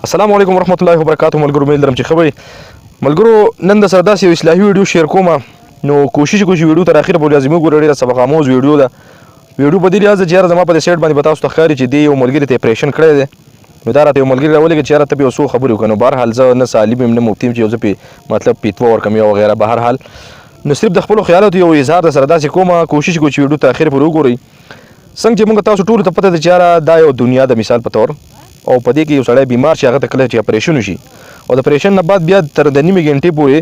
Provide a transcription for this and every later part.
السلام علیکم ورحمت الله وبرکاتہ. ملګرو مې لرم چې خبرې ملګرو نن د سره داسې یو اصلاحي ویډیو شیر کوم، نو کوشش وکړئ چې ویډیو تر اخره پورې لازمي وګورئ. ډېره سبق آموز ویډیو ده. ویډیو په دې لحاظ چې یاره زما په دې سایټ باندې به تاسو ته ښکاري چې دې یو ملګري ته اپریشن کړی دی. نو دا راته یو ملګري راولېږه چې یاره ته به یو څو خبرې وکړه. نو بهرحال زه نه عالم یم نه مفتي یم چې یو زه پې مطلب پیتوه ورکړم یا وغیره. بهرحال نو صرف د خپلو خیالاتو یو اظهار د سره داسې کوم. کوشش وکړئ چې ویډیو تر اخره پورې وګورئ. څنګه چې موږ تاسو ټولو ته پته ده چې یاره دا یو دنیا د مثال په طور او په دې کې یو سړی بیمار شي، هغه ته کله چې اپریشن وشي او د اپریشن نه بعد بیا تر د نیمې ګنټې پورې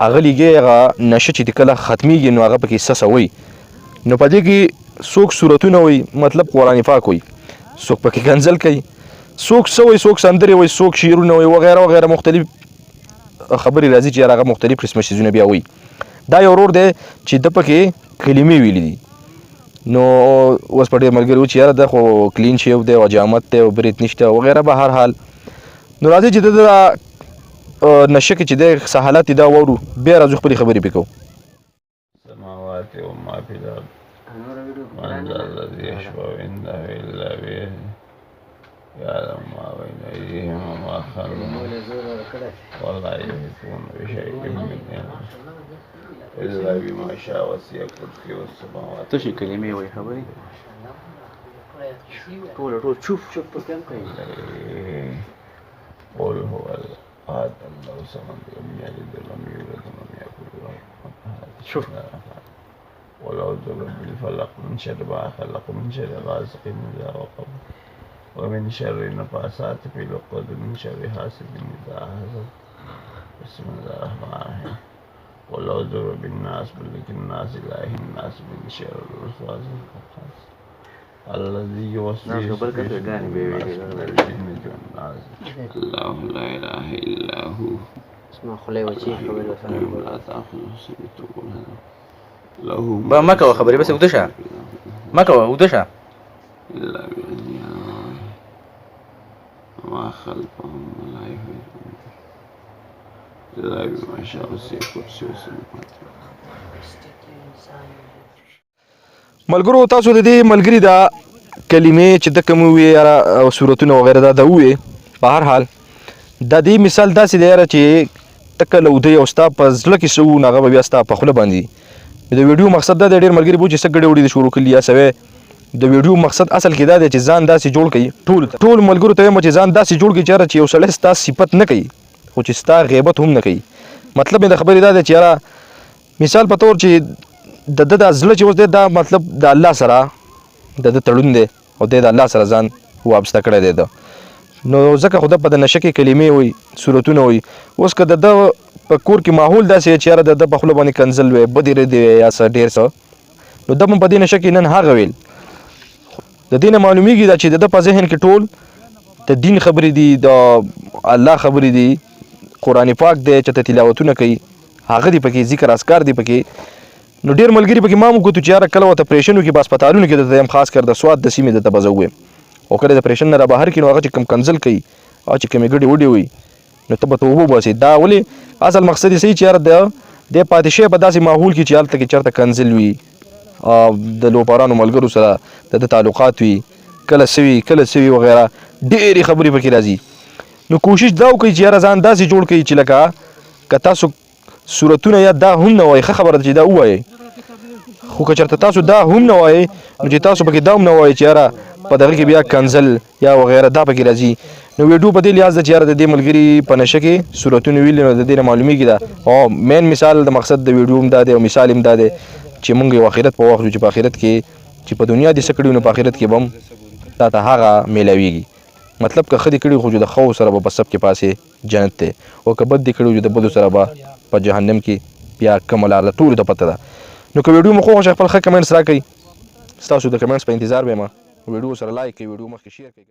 هغه لیږي، هغه نشه چې کله ختمیږي نو هغه پکې سسه وي. نو په دې کې څوک صورتونه وي، مطلب قرآن پاک وي، څوک پکې کنځل کوي، څوک څه وي، څوک سندرې وي، څوک شعرونه وي وغیره وغیره. مختلف خبرې راځي چې هغه مختلف قسمه څیزونه بیا وي. دا یو ورور دی چې د پکې کلیمې ویلي دي. نو اوس په ډېر ملګري و چې یاره دا خو کلین شیو دی او حجامت دی او برید نشته وغیره. به هر حال نو راځئ چې د نشه کې چې دی څه حالات دي دا واورو، بیا راځو خپلې خبرې پرې کوو. السماوات وما في الأرض من ذا الذي يشفع عنده إلا بإذنه يعلم ما بين أيديهم وما خلفهم ولا يحيطون بشيء من علمه إلا بما شاء وسع كرسيه السماوات. تشي كلمة وي خبري ټول شوف قل هو أحد الله الصمد لم يلد ولم يولد ولم يكن له كفوا أحد. شوف ولو ضرب بالفلق من شر ما خلق من شر غاسق إذا وقب ومن شر النفاثات في العقد من شر حاسد إذا حسد. بسم الله الرحمن الرحيم. ولو ضرب بالناس ملك الناس إله الناس من شر الوسواس الخناس الذي يوسوس في صدور الناس. الله لا إله إلا هو اسمع خلي وجهي خبر لا تأخذه سنة ولا له ما كوا خبري بس ودشها ما كوا ودشها إلا بإذنه وما خلفهم ولا يحيطون إلا بما شاء وسع كرسيه السماوات. ملګرو تاسو د دې ملګري دا کلمې چې د کوم وي او صورتونه وغیره دا وي. په هر حال دا دې مثال داسې دی یاره چې ته کله ودی او ستا په زړه کې څه وو نو هغه به بیا ستا په خوله باندې. د ویډیو مقصد دا دی ډېر ملګري بو چې څه ګډې وډې د شروع کړي یا سوی. د ویډیو مقصد اصل کې دا دی چې ځان داسې جوړ کړي ټول ملګرو ته وایم چې ځان داسې جوړ کړي چې یاره چې یو سړی ستا صفت نه کوي خو چې ستا غیبت هم نه کوي. مطلب مې د خبرې دا دی چې یاره مثال په طور چې د ده دا زړه چې اوس دی دا مطلب د الله سره د ده تړون دی او دی د الله سره ځان وابسته کړی دی ده. نو ځکه خو ده په د نشه کې کلمې وي، صورتونه وي. اوس که د ده په کور کې ماحول داسې چې یاره د ده په خوله باندې کنځل وی، بدې ردې وی یا څه ډېر څه، نو ده په دې نشه کې نن هغه ویل. د دې نه معلومیږي دا چې د ده په ذهن کې ټول د دین خبرې دي، د الله خبرې دي، قرآن پاک دی چې ته تلاوتونه کوي هغه دي پکې، ذکر اذکار دي پکې. نو ډېر ملګري پکې ما وکړو چې یاره کله ورته اپریشن وکړي په هسپتالونو کې درته یم خاص کر د سوات د سیمې درته به زه ووایم. او کله د اپریشن نه را بهر کړي نو هغه چې کوم کنځل کوي او چې کومې ګډې وډې وي نو ته به توبه وباسې. دا ولې اصل مقصد یې صحیح چې یاره د پاتې شوی په داسې ماحول کې چې هلته کې چېرته کنځل وي، د لوپارانو ملګرو سره د ده تعلقات وي، کله څه وي کله څه وي وغیره، ډېرې خبرې پکې راځي. نو کوشش دا وکړئ چې یاره ځان داسې جوړ کړئ چې لکه که تاسو صورتونه یا دا هم نه وایئ، ښه خبره ده چې دا ووایئ. خو که چېرته تاسو دا هم نه وایئ نو چې تاسو پکې دا هم نه وایئ چې یاره په دغه کې بیا کنځل یا وغیره دا پکې راځي. نو ویډیو په دې لحاظ ده چې یاره د دې ملګري په نشه کې صورتونه ویلي نو د دې نه معلومیږي دا. او مین مثال د مقصد د ویډیو هم دا دی او مثال هم دا دی چې مونږ یو آخرت په واخلو چې په آخرت کې چې په دنیا دې څه کړي نو په آخرت کې به هم تا ته هغه میلاویږي. مطلب که ښه دې کړي خو چې د ښو سره به په سب کې پاسې جنت دی، او که بد دې کړي چې د بدو سره به په جهنم کې بیا کومه لار ده ټولو ته پته ده. نو که ویډیو مو خوښ خپل ښه کمنټس راکړئ. ستاسو د کمنټس په انتظار به یم. ویډیو سره لایک کړئ، ویډیو مخکې شیر کړئ.